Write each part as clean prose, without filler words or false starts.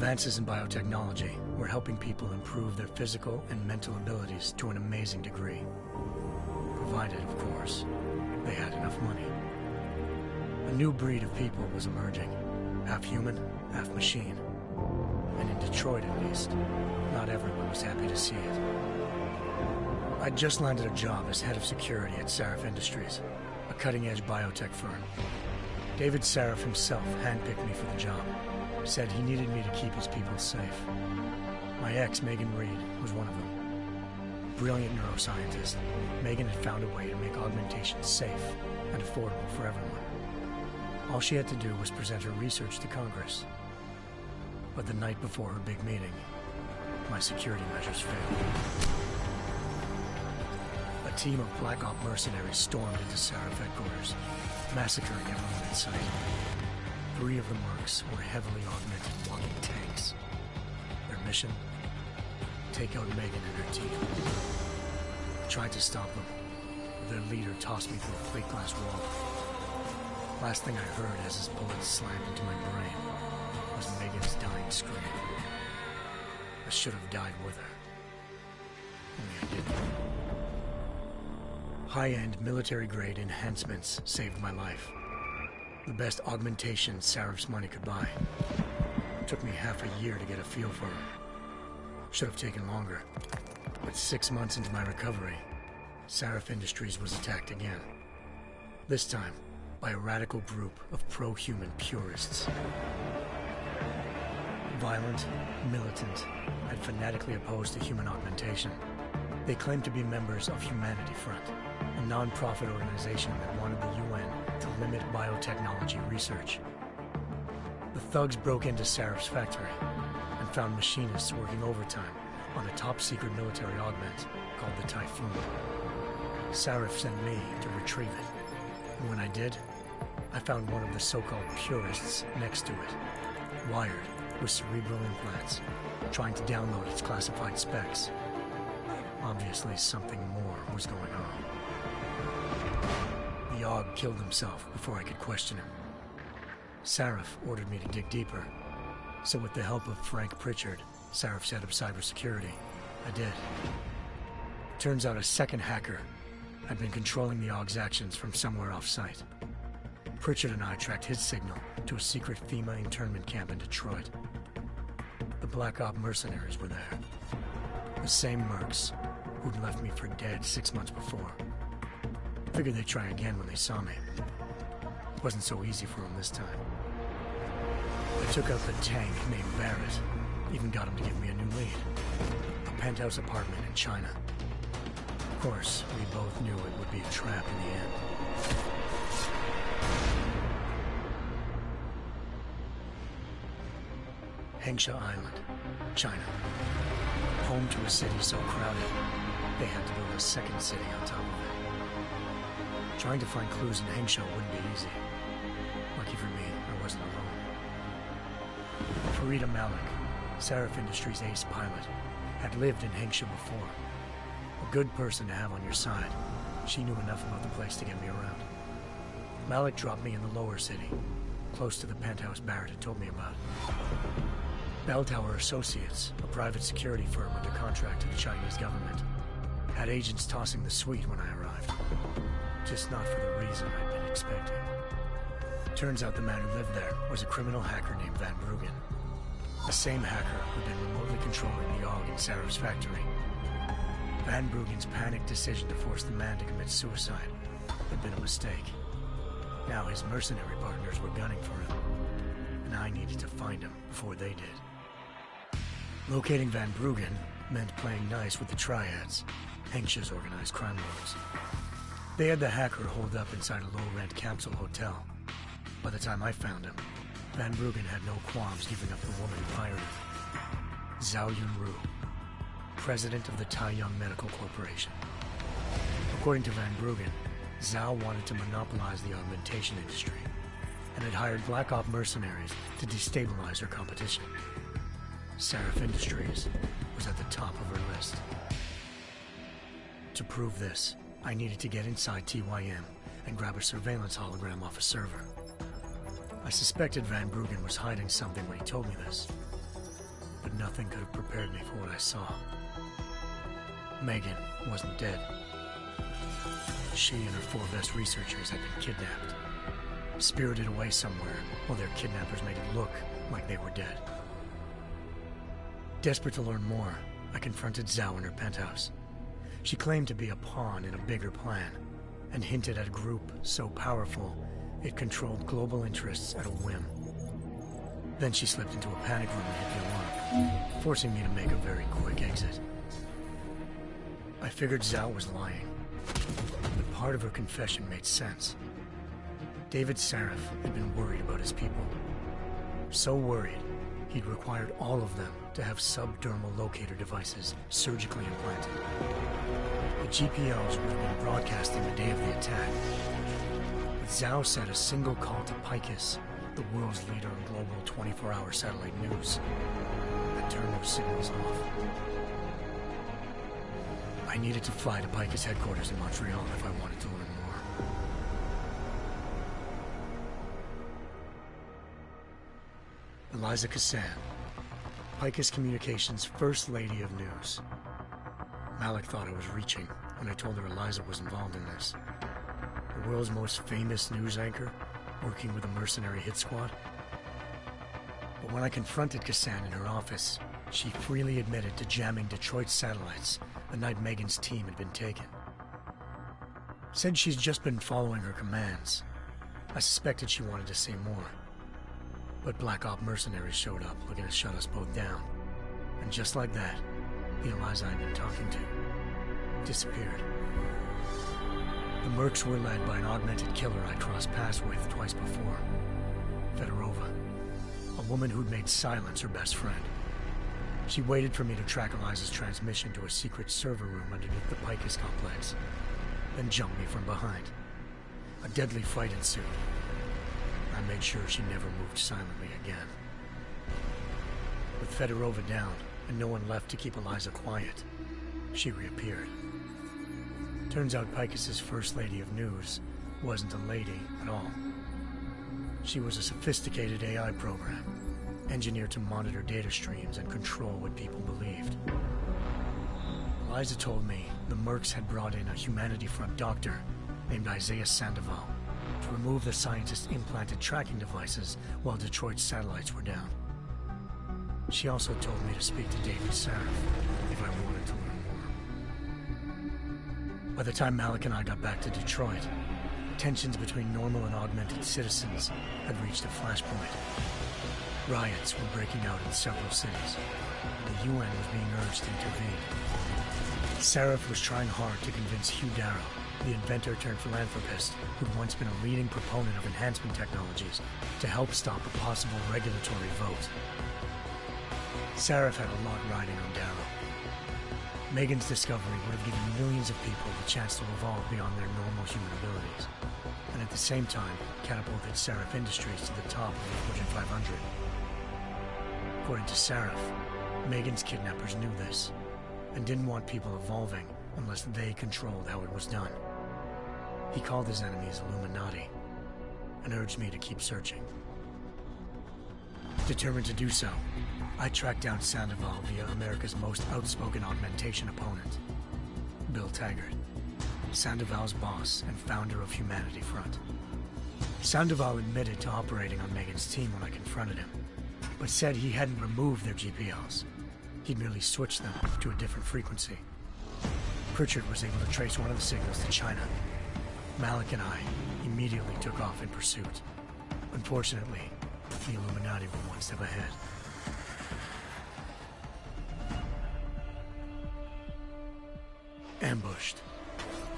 Advances in biotechnology were helping people improve their physical and mental abilities to an amazing degree. Provided, of course, they had enough money. A new breed of people was emerging, half human, half machine. And in Detroit, at least, not everyone was happy to see it. I'd just landed a job as head of security at Sarif Industries, a cutting-edge biotech firm. David Sarif himself handpicked me for the job, said he needed me to keep his people safe. My ex, Megan Reed, was one of them. Brilliant neuroscientist, Megan had found a way to make augmentation safe and affordable for everyone. All she had to do was present her research to Congress. But the night before her big meeting, my security measures failed. A team of Black Op mercenaries stormed into Sarif headquarters, massacring everyone in sight. 3 of the mercs were heavily augmented walking tanks. Their mission? Take out Megan and her team. I tried to stop them, but their leader tossed me through a plate glass wall. Last thing I heard as his bullets slammed into my brain was Megan's dying scream. I should have died with her. Only I didn't. High-end military-grade enhancements saved my life. The best augmentation Sarif's money could buy. It took me half a year to get a feel for her. Should have taken longer. But 6 months into my recovery, Sarif Industries was attacked again. This time, by a radical group of pro-human purists. Violent, militant, and fanatically opposed to human augmentation. They claimed to be members of Humanity Front, a non-profit organization that wanted the UN to limit biotechnology research. The thugs broke into Sarif's factory and found machinists working overtime on a top-secret military augment called the Typhoon. Sarif sent me to retrieve it, and when I did, I found one of the so-called purists next to it, wired with cerebral implants, trying to download its classified specs. Obviously, something more was going on. The AUG killed himself before I could question him. Sarif ordered me to dig deeper, so with the help of Frank Pritchard, Sarif's head of cybersecurity, I did. Turns out a second hacker had been controlling the AUG's actions from somewhere off-site. Pritchard and I tracked his signal to a secret FEMA internment camp in Detroit. The Black Op mercenaries were there. The same mercs who'd left me for dead 6 months before. Figured they'd try again when they saw me. It wasn't so easy for them this time. I took out the tank named Barrett, even got him to give me a new lead. A penthouse apartment in China. Of course, we both knew it would be a trap in the end. Hengsha Island, China. Home to a city so crowded, they had to build a second city on top of it. Trying to find clues in Hengsha wouldn't be easy. Lucky for me, I wasn't alone. Farida Malik, Sarif Industries' ace pilot, had lived in Hengsha before. A good person to have on your side. She knew enough about the place to get me around. Malik dropped me in the lower city, close to the penthouse Barrett had told me about. Bell Tower Associates, a private security firm under contract to the Chinese government, had agents tossing the suite when I arrived. Just not for the reason I'd been expecting. Turns out the man who lived there was a criminal hacker named Van Bruggen. The same hacker who'd been remotely controlling the AUG in Sarif's factory. Van Bruggen's panicked decision to force the man to commit suicide had been a mistake. Now his mercenary partners were gunning for him, and I needed to find him before they did. Locating Van Bruggen meant playing nice with the Triads, Hengsha's organized crime lords. They had the hacker holed up inside a low-rent capsule hotel. By the time I found him, Van Bruggen had no qualms giving up the woman who hired him. Zhao Yunru, president of the Taiyang Medical Corporation. According to Van Bruggen, Zhao wanted to monopolize the augmentation industry and had hired Black Op mercenaries to destabilize her competition. Sarif Industries was at the top of her list. To prove this, I needed to get inside TYM and grab a surveillance hologram off a server. I suspected Van Bruggen was hiding something when he told me this. but nothing could have prepared me for what I saw. Megan wasn't dead. She and her 4 best researchers had been kidnapped, spirited away somewhere while their kidnappers made it look like they were dead. Desperate to learn more, I confronted Zhao in her penthouse. She claimed to be a pawn in a bigger plan, and hinted at a group so powerful it controlled global interests at a whim. Then she slipped into a panic room and hit the alarm, forcing me to make a very quick exit. I figured Zhao was lying, but part of her confession made sense. David Sarif had been worried about his people. So worried, he'd required all of them to have subdermal locator devices surgically implanted. The GPOs would have been broadcasting the day of the attack. But Zhao said a single call to Picus, the world's leader in global 24-hour satellite news, had turned those signals off. I needed to fly to Picus headquarters in Montreal if I wanted to learn more. Eliza Cassan, Picus Communications' First Lady of News. Malik thought I was reaching when I told her Eliza was involved in this. The world's most famous news anchor, working with a mercenary hit squad. But when I confronted Cassan in her office, she freely admitted to jamming Detroit's satellites the night Megan's team had been taken. Said she's just been following her commands. I suspected she wanted to say more. But Black Op mercenaries showed up looking to shut us both down. And just like that, the Eliza I'd been talking to disappeared. The Mercs were led by an augmented killer I crossed paths with twice before, Fedorova, a woman who'd made silence her best friend. She waited for me to track Eliza's transmission to a secret server room underneath the Picus complex, then jumped me from behind. A deadly fight ensued. I made sure she never moved silently again. With Fedorova down and no one left to keep Eliza quiet, she reappeared. Turns out Picus's First Lady of News wasn't a lady at all. She was a sophisticated AI program, engineered to monitor data streams and control what people believed. Eliza told me the Mercs had brought in a Humanity Front doctor named Isaiah Sandoval to remove the scientist's implanted tracking devices while Detroit's satellites were down. She also told me to speak to David Sarif if I wanted to learn more. By the time Malik and I got back to Detroit, tensions between normal and augmented citizens had reached a flashpoint. Riots were breaking out in several cities, and the UN was being urged to intervene. Sarif was trying hard to convince Hugh Darrow, the inventor-turned-philanthropist who'd once been a leading proponent of enhancement technologies, to help stop a possible regulatory vote. Sarif had a lot riding on Darrow. Megan's discovery would have given millions of people the chance to evolve beyond their normal human abilities, and at the same time catapulted Sarif Industries to the top of the Fortune 500. According to Sarif, Megan's kidnappers knew this, and didn't want people evolving unless they controlled how it was done. He called his enemies Illuminati, and urged me to keep searching. Determined to do so, I tracked down Sandoval via America's most outspoken augmentation opponent, Bill Taggart, Sandoval's boss and founder of Humanity Front. Sandoval admitted to operating on Megan's team when I confronted him, but said he hadn't removed their GPLs. He'd merely switched them to a different frequency. Pritchard was able to trace one of the signals to China. Malik and I immediately took off in pursuit. Unfortunately, the Illuminati were one step ahead. Ambushed.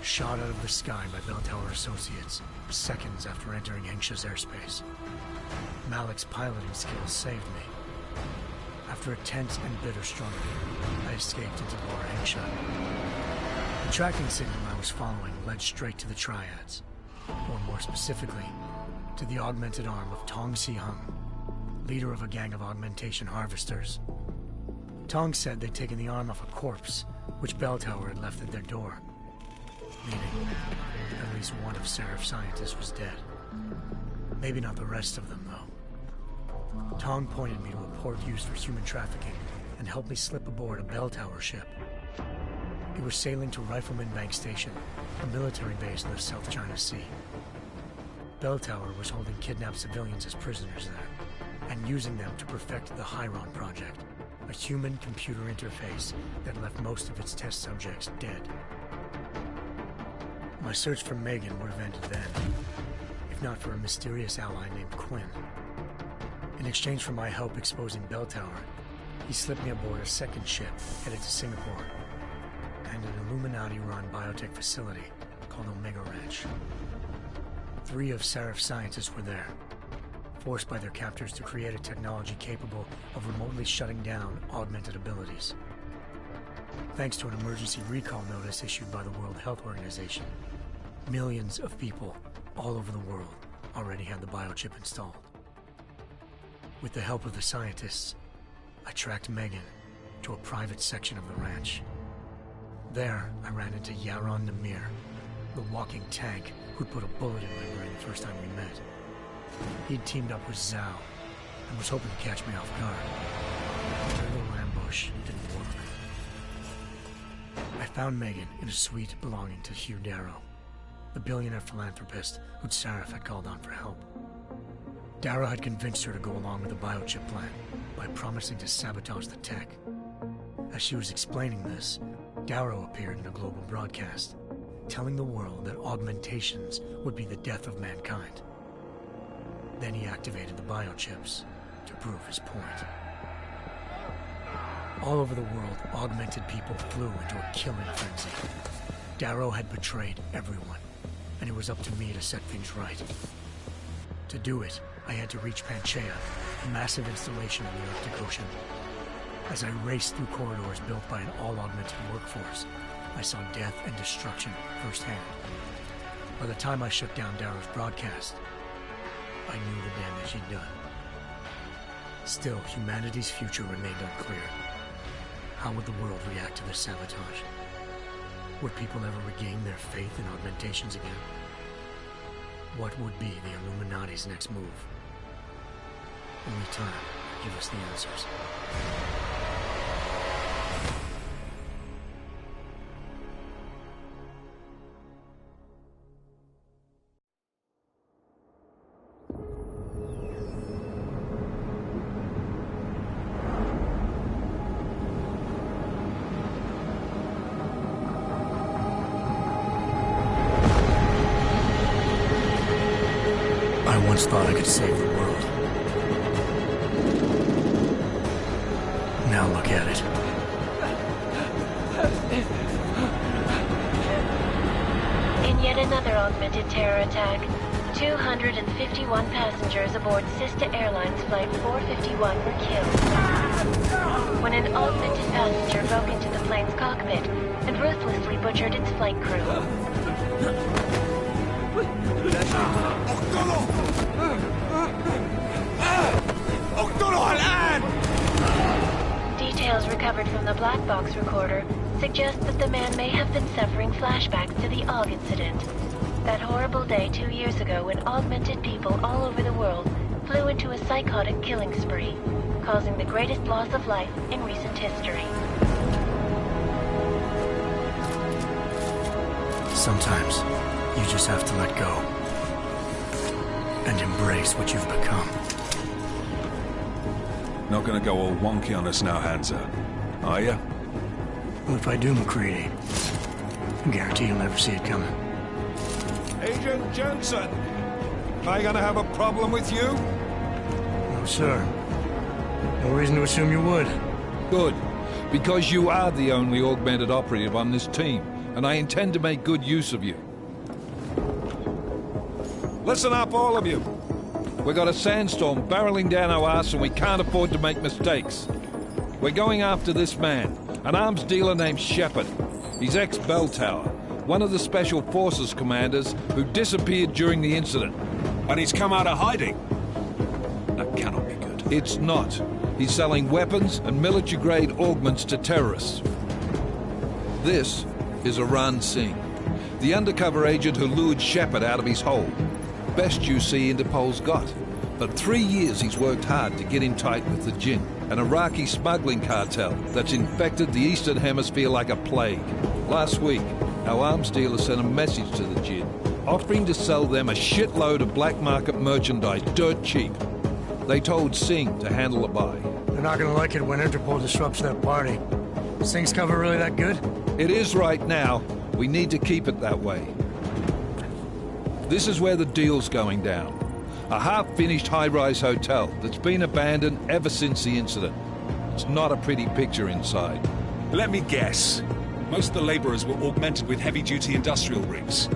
Shot out of the sky by Bell Tower Associates, seconds after entering Hengsha's airspace. Malik's piloting skills saved me. After a tense and bitter struggle, I escaped into Lower Hengsha. The tracking signal I was following led straight to the Triads, or more specifically, to the augmented arm of Tong Si-hung, leader of a gang of augmentation harvesters. Tong said they'd taken the arm off a corpse, which Bell Tower had left at their door, meaning at least one of Sarif's scientists was dead. Maybe not the rest of them, though. Tong pointed me to a port used for human trafficking and helped me slip aboard a bell tower ship. It was sailing to Rifleman Bank Station, a military base in the South China Sea. Bell Tower was holding kidnapped civilians as prisoners there, and using them to perfect the Chiron Project, a human-computer interface that left most of its test subjects dead. My search for Megan would have ended then, if not for a mysterious ally named Quinn. In exchange for my help exposing Bell Tower, he slipped me aboard a second ship headed to Singapore, and an Illuminati-run biotech facility called Omega Ranch. 3 of Seraph's scientists were there, forced by their captors to create a technology capable of remotely shutting down augmented abilities. Thanks to an emergency recall notice issued by the World Health Organization, millions of people all over the world already had the biochip installed. With the help of the scientists, I tracked Megan to a private section of the ranch. There, I ran into Yaron Namir, the walking tank who'd put a bullet in my brain the first time we met. He'd teamed up with Zhao and was hoping to catch me off guard. Their little ambush didn't work. I found Megan in a suite belonging to Hugh Darrow, the billionaire philanthropist who'd Seraph had called on for help. Darrow had convinced her to go along with the biochip plan by promising to sabotage the tech. As she was explaining this, Darrow appeared in a global broadcast, telling the world that augmentations would be the death of mankind. Then he activated the biochips to prove his point. All over the world, augmented people flew into a killing frenzy. Darrow had betrayed everyone, and it was up to me to set things right. To do it, I had to reach Panchaea, a massive installation in the Arctic Ocean. As I raced through corridors built by an all-augmented workforce, I saw death and destruction firsthand. By the time I shut down Darrow's broadcast, I knew the damage he'd done. Still, humanity's future remained unclear. How would the world react to this sabotage? Would people ever regain their faith in augmentations again? What would be the Illuminati's next move? Only time will give us the answers. I once thought I could save the world. Now look at it. In yet another augmented terror attack, 251 passengers aboard sister airlines Flight 451 were killed when an augmented passenger broke into the plane's cockpit and ruthlessly butchered its flight crew. Details recovered from the black box recorder suggest that the man may have been suffering flashbacks to the AUG incident. That horrible day 2 years ago when augmented people all over the world flew into a psychotic killing spree, causing the greatest loss of life in recent history. Sometimes, you just have to let go and embrace what you've become. Not gonna go all wonky on us now, Hansa, are you? Well, if I do, McCready, I guarantee you'll never see it coming. Agent Jensen, am I gonna have a problem with you? No, sir. No reason to assume you would. Good, because you are the only augmented operative on this team, and I intend to make good use of you. Listen up, all of you. We got a sandstorm barreling down our arse and we can't afford to make mistakes. We're going after this man, an arms dealer named Shepard. He's ex-Bell Tower, one of the Special Forces commanders who disappeared during the incident. And he's come out of hiding? That cannot be good. It's not. He's selling weapons and military-grade augments to terrorists. This is Aran Singh, the undercover agent who lured Shepard out of his hole. Best you see Interpol's got. For 3 years he's worked hard to get in tight with the Jinn, an Iraqi smuggling cartel that's infected the Eastern Hemisphere like a plague. Last week, our arms dealer sent a message to the Jinn, offering to sell them a shitload of black market merchandise dirt cheap. They told Singh to handle a buy. They're not gonna like it when Interpol disrupts their party. Singh's cover really that good? It is right now. We need to keep it that way. This is where the deal's going down. A half-finished high-rise hotel that's been abandoned ever since the incident. It's not a pretty picture inside. Let me guess. Most of the laborers were augmented with heavy-duty industrial rigs.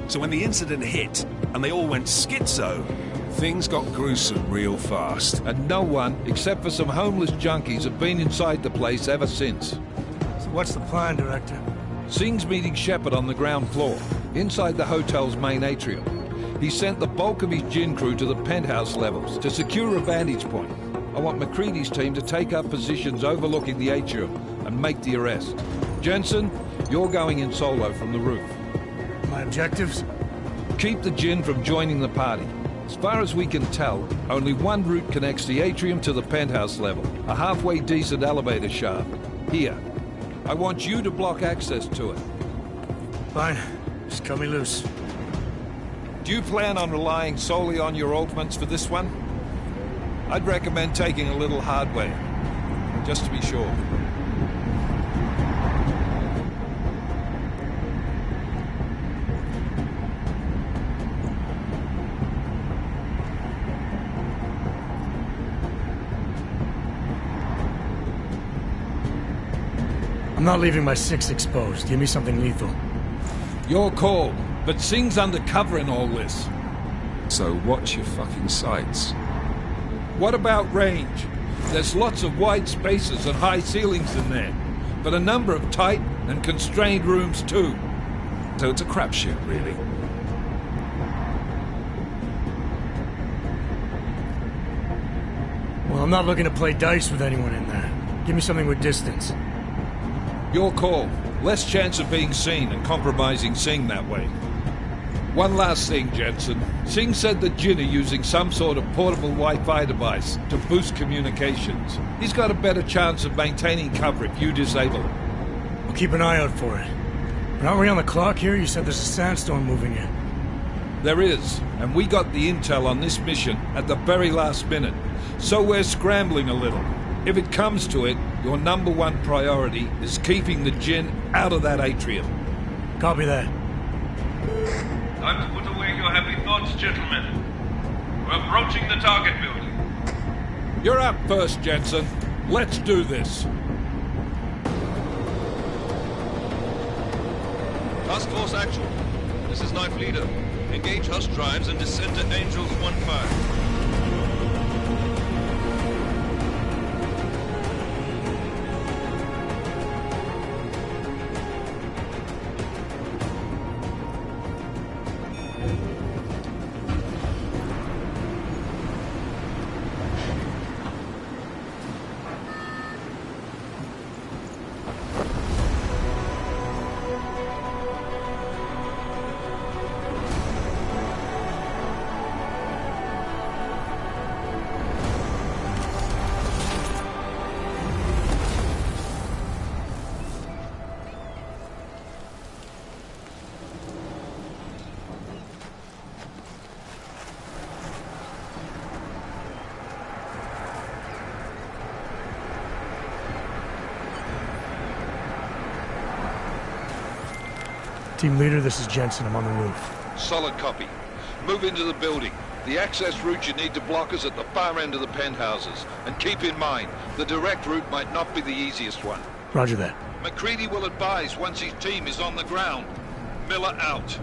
So when the incident hit, and they all went schizo, things got gruesome real fast. And no one, except for some homeless junkies, have been inside the place ever since. So what's the plan, Director? Singh's meeting Shepard on the ground floor, inside the hotel's main atrium. He sent the bulk of his Jinn crew to the penthouse levels to secure a vantage point. I want McCready's team to take up positions overlooking the atrium and make the arrest. Jensen, you're going in solo from the roof. My objectives? Keep the Jinn from joining the party. As far as we can tell, only one route connects the atrium to the penthouse level, a halfway decent elevator shaft. Here. I want you to block access to it. Fine. Just cut me loose. Do you plan on relying solely on your augments for this one? I'd recommend taking a little hardware, just to be sure. I'm not leaving my 6 exposed. Give me something lethal. Your call, but Singh's undercover in all this. So watch your fucking sights. What about range? There's lots of wide spaces and high ceilings in there, but a number of tight and constrained rooms too. So it's a crapshoot, really. Well, I'm not looking to play dice with anyone in there. Give me something with distance. Your call. Less chance of being seen and compromising Singh that way. One last thing, Jensen. Singh said the Jinn are using some sort of portable Wi-Fi device to boost communications. He's got a better chance of maintaining cover if you disable it. I'll keep an eye out for it. But aren't we on the clock here? You said there's a sandstorm moving in. There is, and we got the intel on this mission at the very last minute. So we're scrambling a little. If it comes to it, your number one priority is keeping the Jinn out of that atrium. Copy that. Time to put away your happy thoughts, gentlemen. We're approaching the target building. You're up first, Jensen. Let's do this. Task Force Actual. This is Knife Leader. Engage Hush drives and descend to Angels 1-5. Team leader, this is Jensen. I'm on the roof. Solid copy. Move into the building. The access route you need to block is at the far end of the penthouses. And keep in mind, the direct route might not be the easiest one. Roger that. McCready will advise once his team is on the ground. Miller out.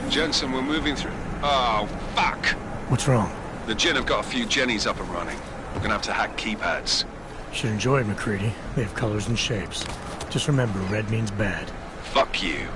Jensen, we're moving through... Oh, fuck! What's wrong? The Jinn have got a few Jennies up and running. We're gonna have to hack keypads. Should enjoy it, McCready. They have colors and shapes. Just remember, red means bad. Fuck you.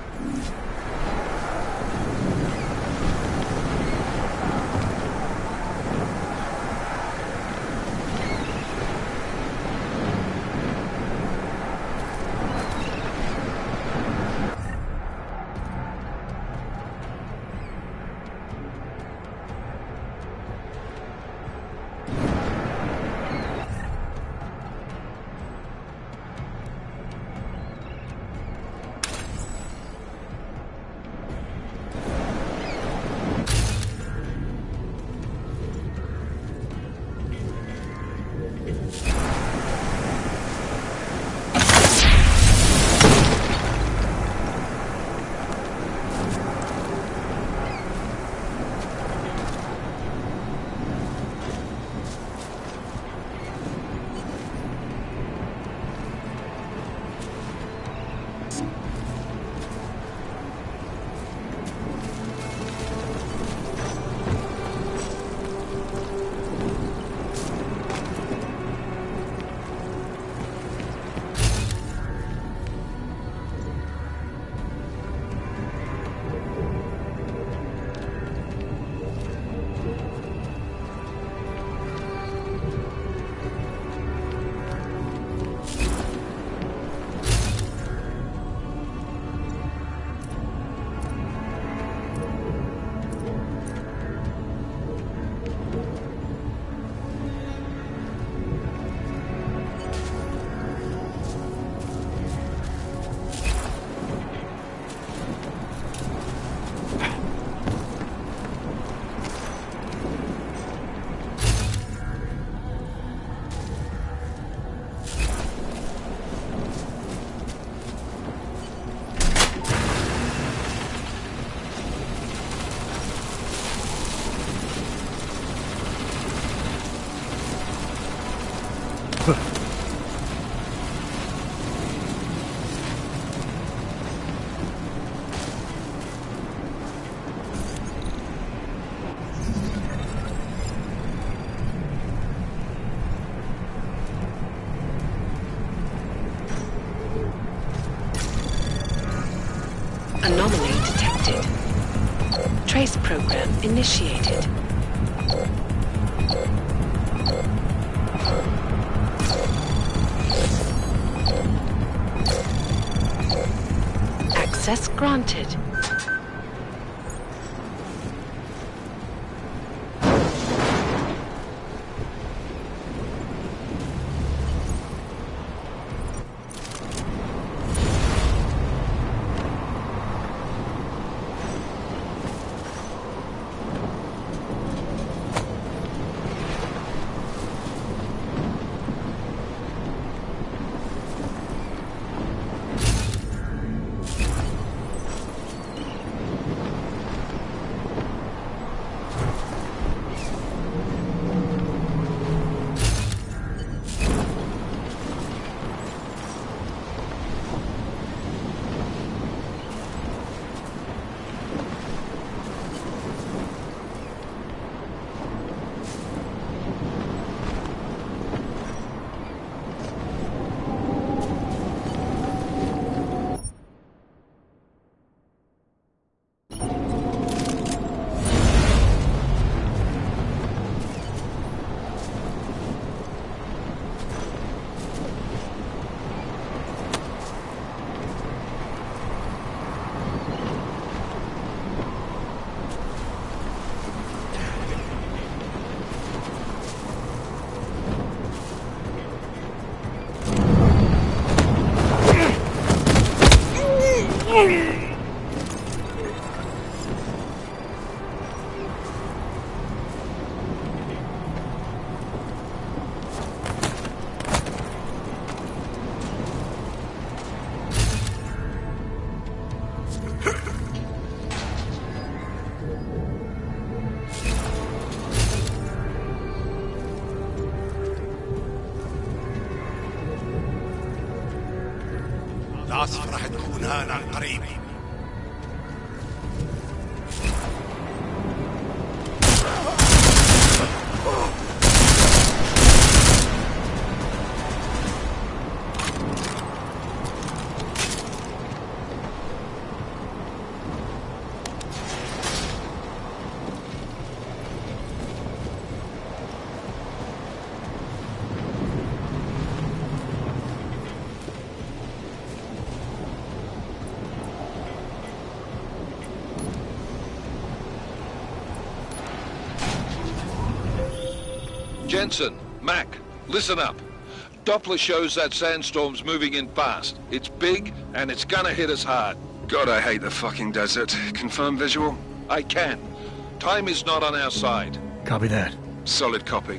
Anomaly detected. Trace program initiated. Access granted. العاصفة راح تكون هان عن قريب. Jensen, Mac, listen up. Doppler shows that sandstorm's moving in fast. It's big, and it's gonna hit us hard. God, I hate the fucking desert. Confirm visual? I can. Time is not on our side. Copy that. Solid copy.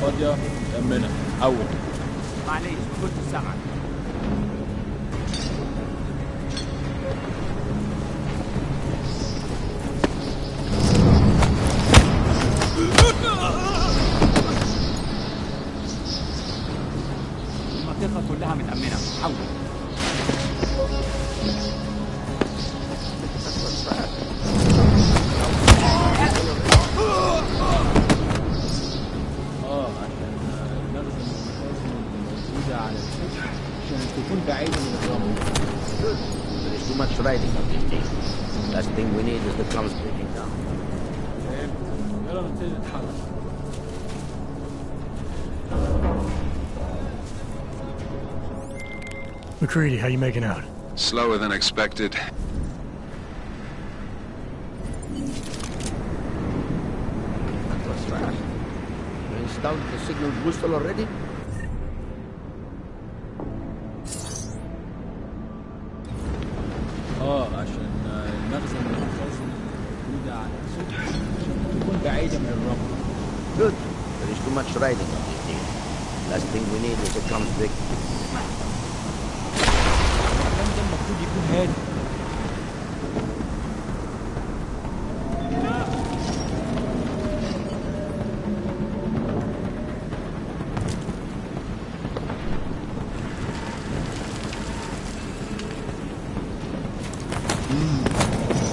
فاضية تأمنها أول. معليش كنت سامعك. المنطقة كلها متأمنة. حول. تكون بعيدة من الرمل. There is too much riding on this thing. Last thing we need is the drums breaking down. يلا نبتدي نتحرك. McCready, how you making out? Slower than expected. That was fast. You installed the signal booster already? عشان المخزن موجودة على السطح عشان تكون بعيدة من الرمل. Good. There is too much riding on this thing. Last thing we need is a drums break. المكان ده المفروض يكون هادي.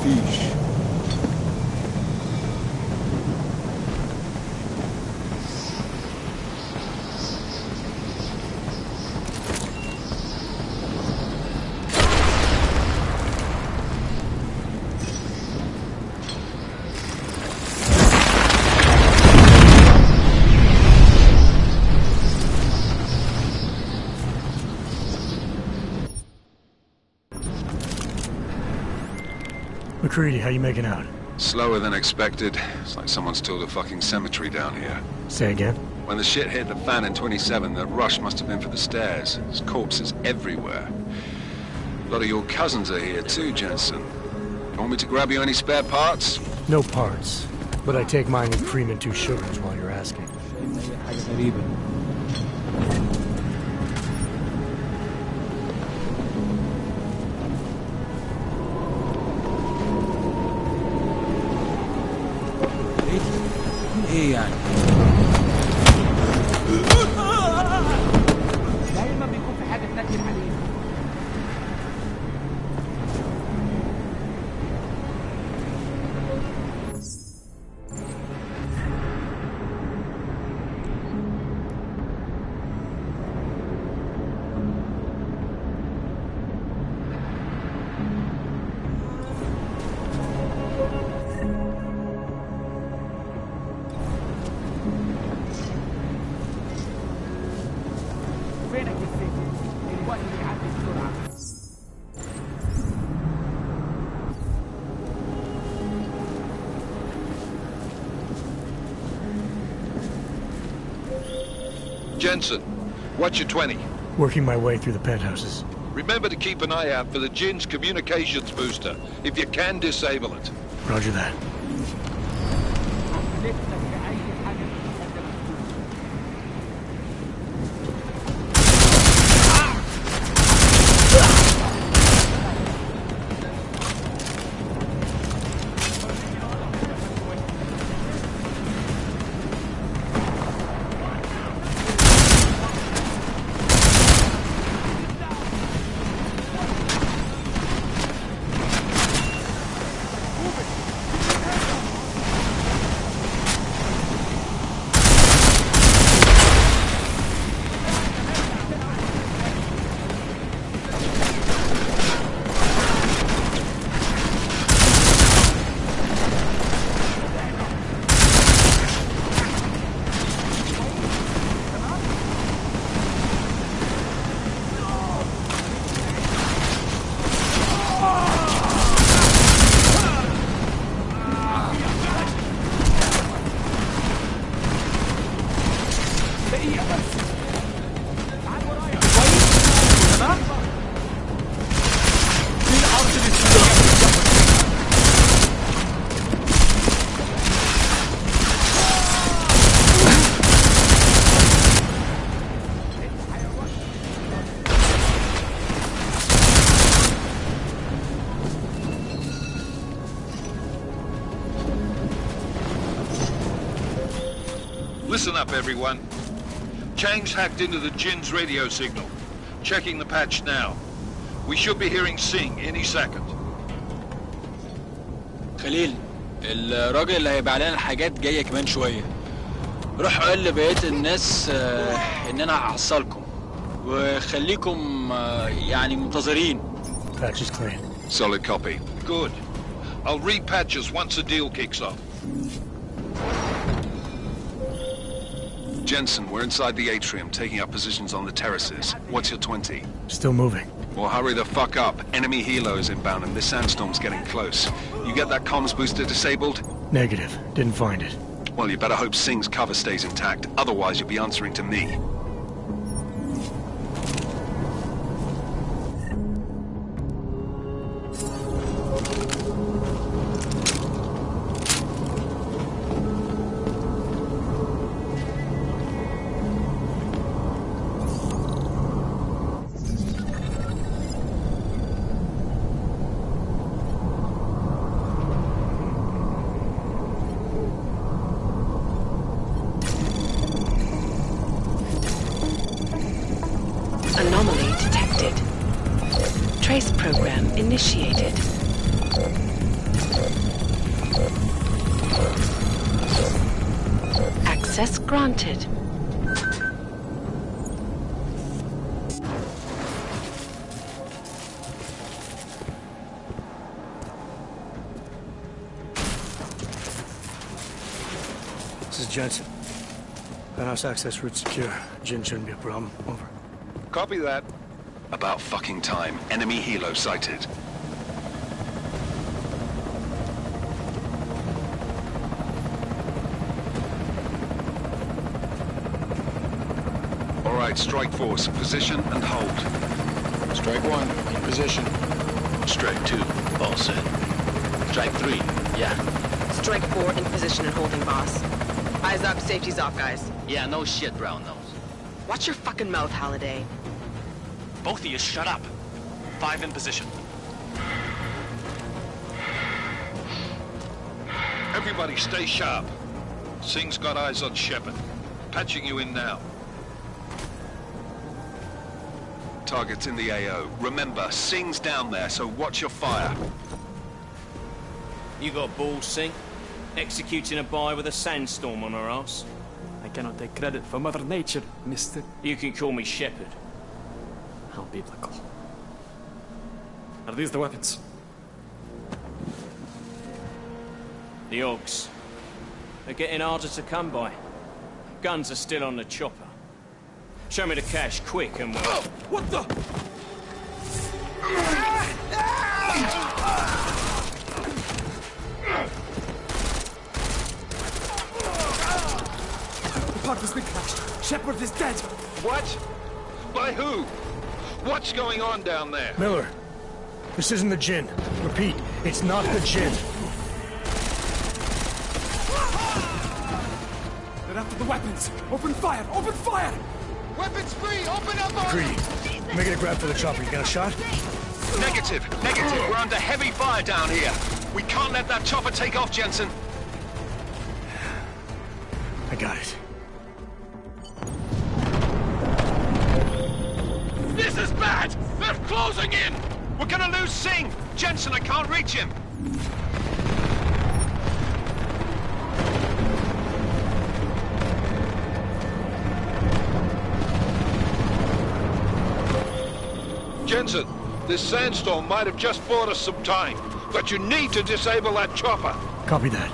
مفيش. McCready, how you making out? Slower than expected. It's like someone's tilled a fucking cemetery down here. Say again? When the shit hit the fan in 27, the rush must have been for the stairs. There's corpses everywhere. A lot of your cousins are here too, Jensen. You want me to grab you any spare parts? No parts. But I take mine with cream and 2 sugars while you're asking. حاجة غريبة. ايه يعني؟ دايما بيكون في حاجة تنكد علينا. Jensen, what's your 20? Working my way through the penthouses. Remember to keep an eye out for the Jinn's communications booster. If you can, disable it. Roger that. Listen up, everyone. Chang's hacked into the Jinn's radio signal. Checking the patch now. We should be hearing Singh any second. خليل، الراجل اللي هيبيع لنا الحاجات جاية كمان شوية. روح قول لبقية الناس إن أنا هحصلكم وخليكم يعني منتظرين. Patch is clean. Solid copy. Good. I'll repatch us once the deal kicks off. Jensen, we're inside the atrium, taking up positions on the terraces. What's your 20? Still moving. Well, hurry the fuck up. Enemy helo is inbound and this sandstorm's getting close. You get that comms booster disabled? Negative. Didn't find it. Well, you better hope Singh's cover stays intact. Otherwise, you'll be answering to me. Anomaly detected. Trace program initiated. Access granted. This is Jensen. Penthouse access route secure. Jinn shouldn't be a problem. Over. Copy that. About fucking time. Enemy helo sighted. All right, strike force. Position and hold. Strike 1, in position. Strike 2, all set. Strike 3, yeah. Strike 4, in position and holding, boss. Eyes up, safety's off, guys. Yeah, no shit, brown nose. Watch your fucking mouth, Halliday. Both of you, shut up. 5 in position. Everybody stay sharp. Singh's got eyes on Shepard. Patching you in now. Target's in the AO. Remember, Singh's down there, so watch your fire. You got balls, Singh? Executing a buy with a sandstorm on her ass? I cannot take credit for Mother Nature, mister. You can call me Shepard. How biblical. Are these the weapons? The Augs. They're getting harder to come by. Guns are still on the chopper. Show me the cash, quick, and we'll... Oh, what the? part as we crashed. Shepard is dead. What? By who? What's going on down there? Miller, this isn't the Jinn. Repeat, it's not the Jinn. They're after the weapons. Open fire! Open fire! Weapons free! Open up! Greedy. Making a grab for the chopper. You got a shot? Negative. We're under heavy fire down here. We can't let that chopper take off, Jensen. I got it. This is bad! They're closing in! We're gonna lose Singh! Jensen, I can't reach him! Jensen, this sandstorm might have just bought us some time, but you need to disable that chopper. Copy that.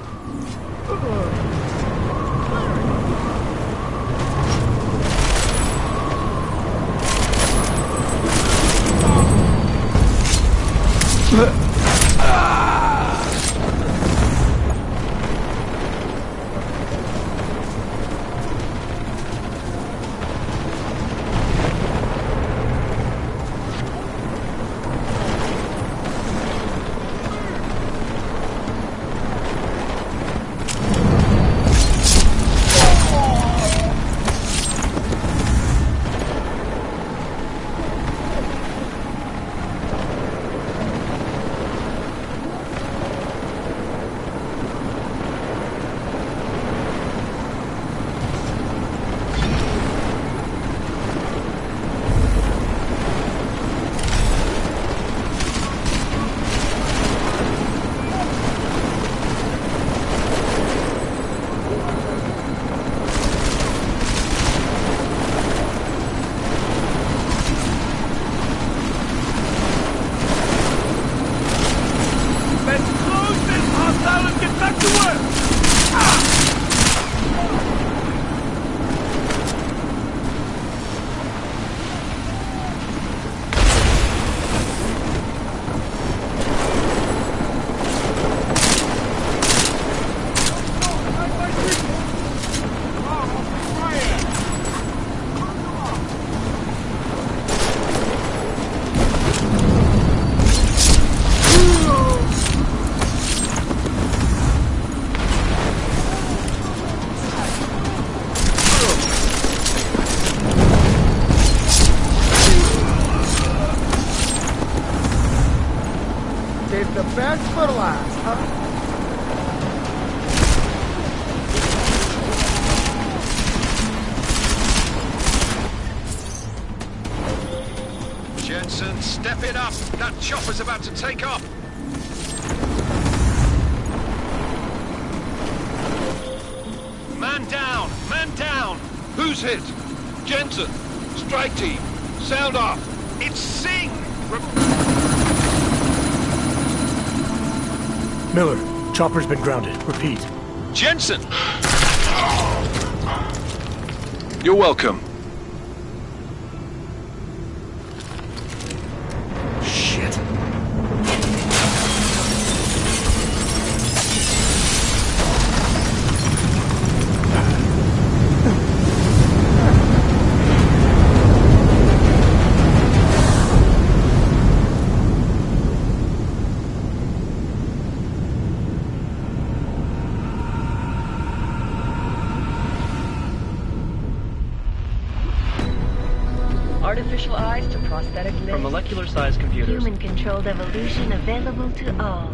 The best fertilizer, huh? Jensen, step it up! That chopper's about to take off! Man down! Man down! Who's hit? Jensen! Strike team! Sound off! It's Singh! Miller, chopper's been grounded. Repeat. Jensen! You're welcome. Shit. Artificial eyes to prosthetic limbs. From molecular-sized computers. Human-controlled evolution available to all.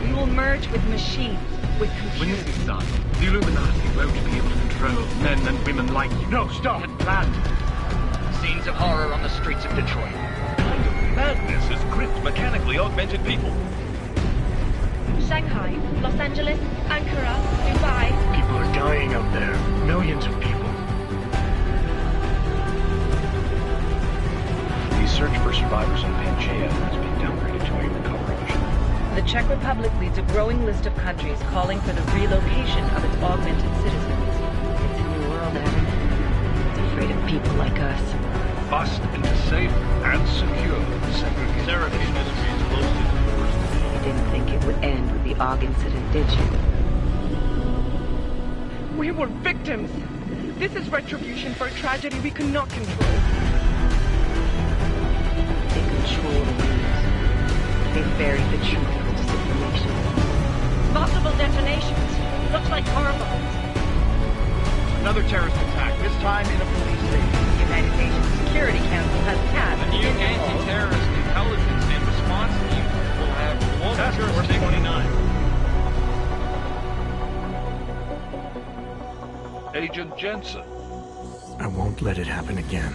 We will merge with machines, with When computers. this is done, the Illuminati won't be able to control men and women like you. No, stop! Had planned. Scenes of horror on the streets of Detroit. What kind of madness has gripped mechanically augmented people? Shanghai, Los Angeles, Ankara, Dubai. People are dying out there. Millions of people. The search for survivors in Pangaea has been downgraded to a recovery mission. The Czech Republic leads a growing list of countries calling for the relocation of its augmented citizens. It's a new world, Evan. It's afraid of people like us. Bust into safe and secure segregation. Seraphine Industries closed its doors. You didn't think it would end with the AUG incident, did you? We were victims. This is retribution for a tragedy we cannot control. They control the news. They buried the truth with disinformation. Multiple detonations. Looks like car bombs. Another terrorist attack, this time in a police station. The United Nations Security Council has tasked A new anti-terrorist intelligence and response team will have global jurisdiction. 29. Agent Jensen. I won't let it happen again.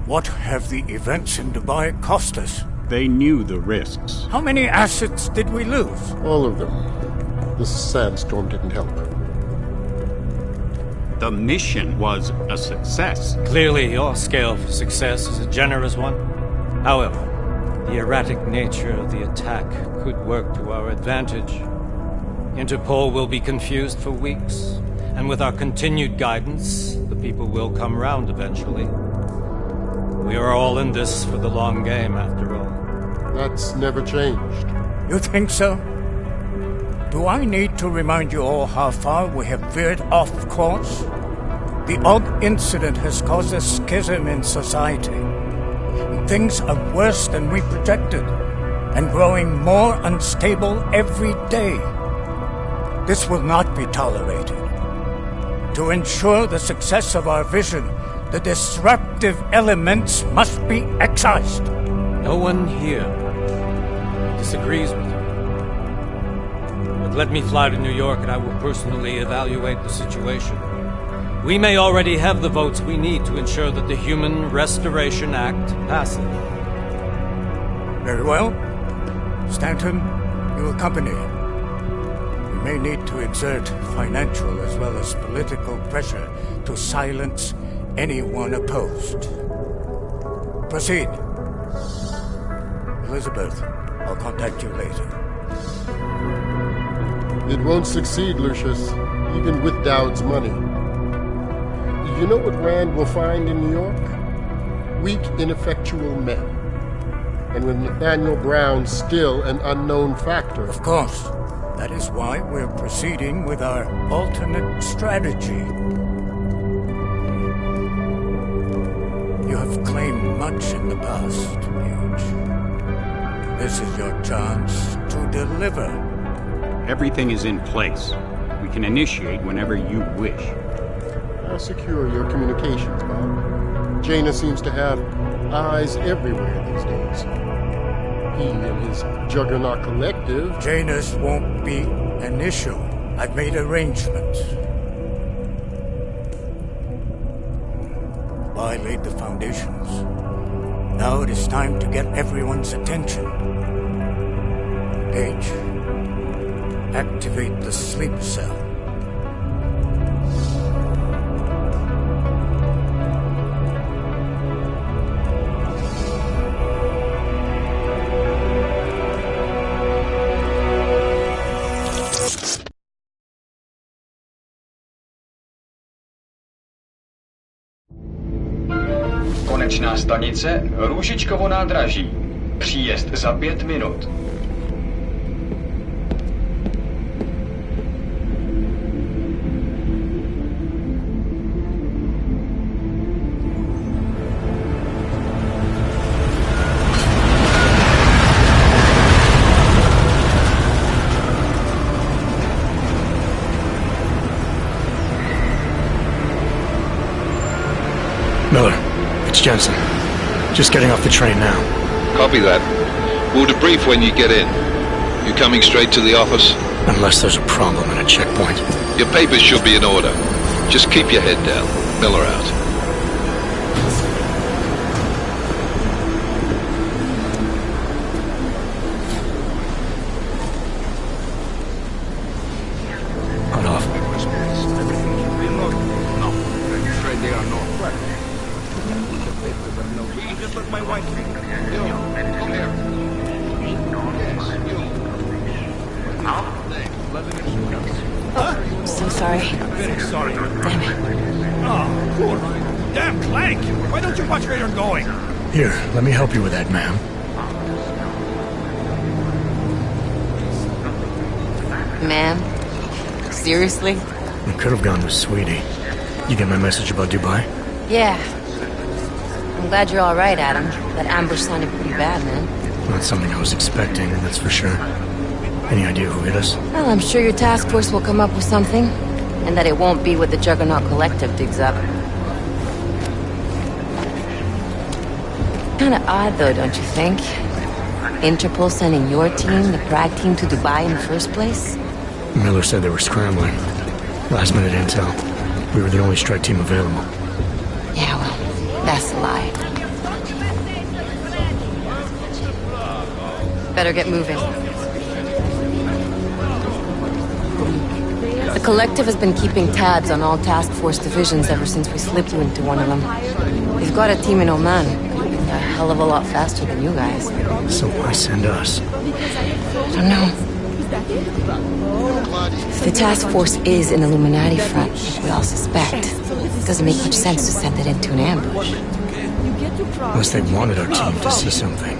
What have the events in Dubai cost us? They knew the risks. How many assets did we lose? All of them. The sandstorm didn't help. The mission was a success. Clearly, your scale for success is a generous one. However, the erratic nature of the attack could work to our advantage. Interpol will be confused for weeks, and with our continued guidance, the people will come round eventually. We are all in this for the long game, after all. That's never changed. You think so? Do I need to remind you all how far we have veered off course? The Og incident has caused a schism in society. Things are worse than we projected, and growing more unstable every day. This will not be tolerated. To ensure the success of our vision, the disruptive elements must be excised. No one here disagrees with you. But let me fly to New York and I will personally evaluate the situation. We may already have the votes we need to ensure that the Human Restoration Act passes. Very well. Stanton, you accompany him. We may need to exert financial as well as political pressure to silence anyone opposed. Proceed. Elizabeth, I'll contact you later. It won't succeed, Lucius, even with Dowd's money. You know what Rand will find in New York? Weak, ineffectual men. And with Nathaniel Brown still an unknown factor. Of course. That is why we're proceeding with our alternate strategy. You have claimed much in the past, Huge. This is your chance to deliver. Everything is in place. We can initiate whenever you wish. I'll secure your communications, Bob. Jaina seems to have eyes everywhere these days. He and his Juggernaut Collective... Jaina's won't be an issue. I've made arrangements. I laid the foundations. Now it is time to get everyone's attention. Page, activate the sleep cell. Konečná stanice Růžičkovo nádraží. Příjezd za 5 minut. Miller, it's Jensen. Just getting off the train now. Copy that. We'll debrief when you get in. You coming straight to the office? Unless there's a problem at a checkpoint. Your papers should be in order. Just keep your head down. Miller out. Cut off. Everything should be in order. No, I'm afraid they are not. Please just let my wife see. You, come here. Yes, you. sorry. Damn it. Oh, poor damn Clank! Why don't you watch where you're going? Here, let me help you with that, ma'am. Ma'am? Seriously? I could have gone with Sweetie. You get my message about Dubai? Yeah. I'm glad you're alright, Adam. That ambush sounded pretty bad, man. Not something I was expecting, that's for sure. Any idea who hit us? Well, I'm sure your task force will come up with something. And that it won't be what the Juggernaut Collective digs up. Kinda odd, though, don't you think? Interpol sending your team, the Prague team, to Dubai in the first place? Miller said they were scrambling. Last minute intel. We were the only strike team available. Yeah, well, that's a lie. Better get moving. The Collective has been keeping tabs on all task force divisions ever since we slipped you into one of them. We've got a team in Oman. A hell of a lot faster than you guys. So why send us? I don't know. If the task force is an Illuminati front, like we all suspect, it doesn't make much sense to send it into an ambush. Unless they wanted our team to see something.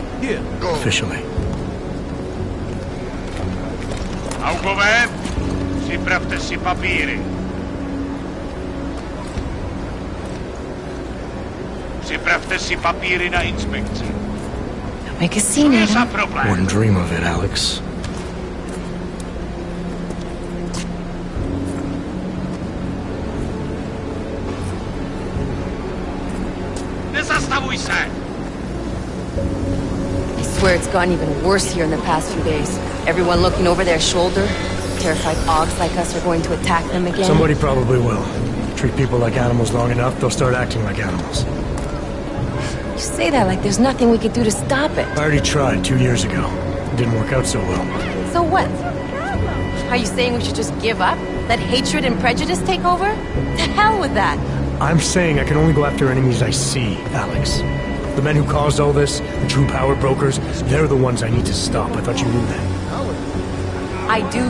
Officially. Augové, připravte si papíry. Připravte si papíry na inspekci. Don't make a scene, Adam. Wouldn't dream of it, Alex. Nezastavuj se! I swear it's gotten even worse here in the past few days. Everyone looking over their shoulder. Terrified Augs like us are going to attack them again. Somebody probably will. Treat people like animals long enough, they'll start acting like animals. You say that like there's nothing we could do to stop it. I already tried 2 years ago. It didn't work out so well. So what? Are you saying we should just give up? Let hatred and prejudice take over? To hell with that! I'm saying I can only go after enemies I see, Alex. The men who caused all this, the true power brokers, they're the ones I need to stop. I thought you knew that. I do.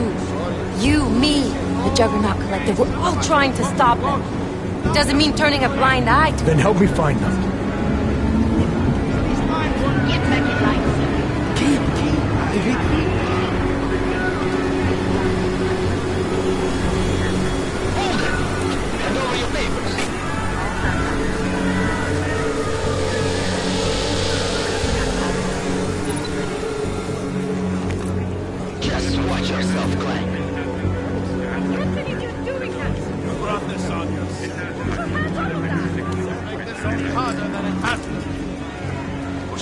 You, me, the Juggernaut Collective, we're all trying to stop them. It doesn't mean turning a blind eye to Then help me find them.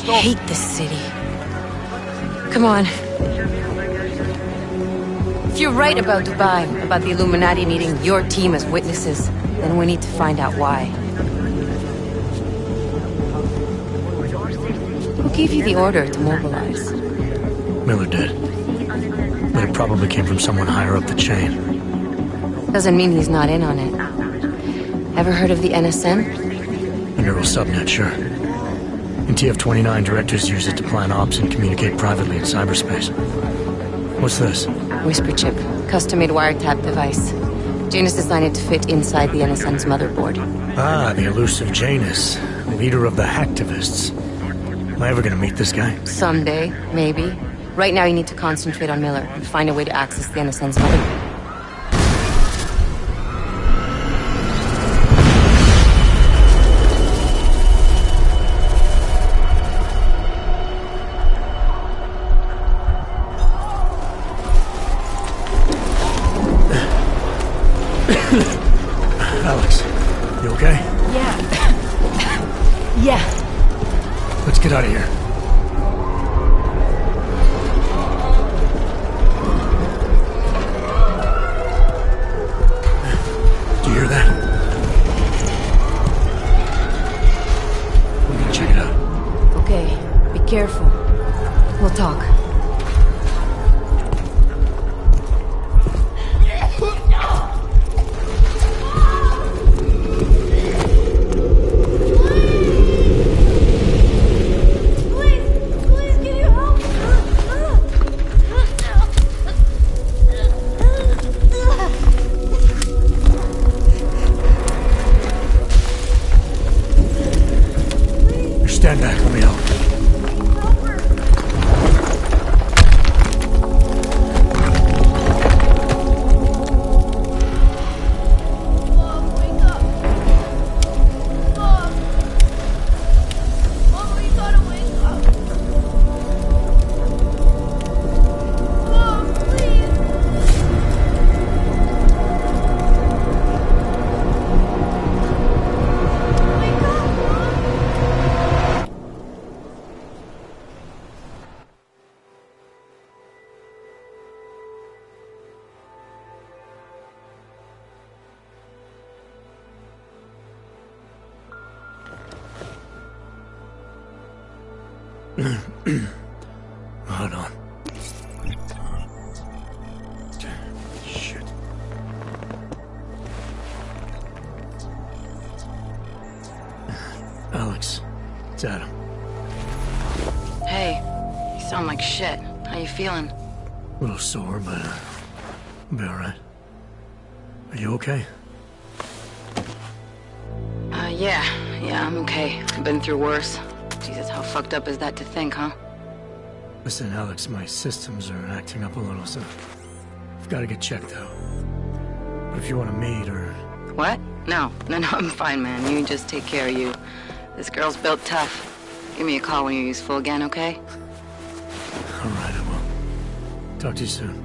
I hate this city. Come on. If you're right about Dubai, about the Illuminati needing your team as witnesses, then we need to find out why. Who gave you the order to mobilize? Miller did. But it probably came from someone higher up the chain. Doesn't mean he's not in on it. Ever heard of the NSN? A neural subnet, sure. In TF-29, directors use it to plan ops and communicate privately in cyberspace. What's this? Whisper chip. Custom-made wiretap device. Janus designed it to fit inside the NSN's motherboard. Ah, the elusive Janus. Leader of the hacktivists. Am I ever gonna meet this guy? Someday, maybe. Right now you need to concentrate on Miller and find a way to access the NSN's motherboard. Alex, you okay? Yeah. Let's get out of here. Do you hear that? We're gonna check it out. Okay, be careful. We'll talk. Hold on. Shit. Alex, it's Adam. Hey, you sound like shit. How you feeling? A little sore, but I'll be alright. Are you okay? Yeah, I'm okay. I've been through worse. Jesus, how fucked up is that to think, huh? Listen, Alex, my systems are acting up a little, so I've got to get checked out. But if you want to meet or... What? No, I'm fine, man. You just take care of you. This girl's built tough. Give me a call when you're useful again, okay? Alright, I will. Talk to you soon.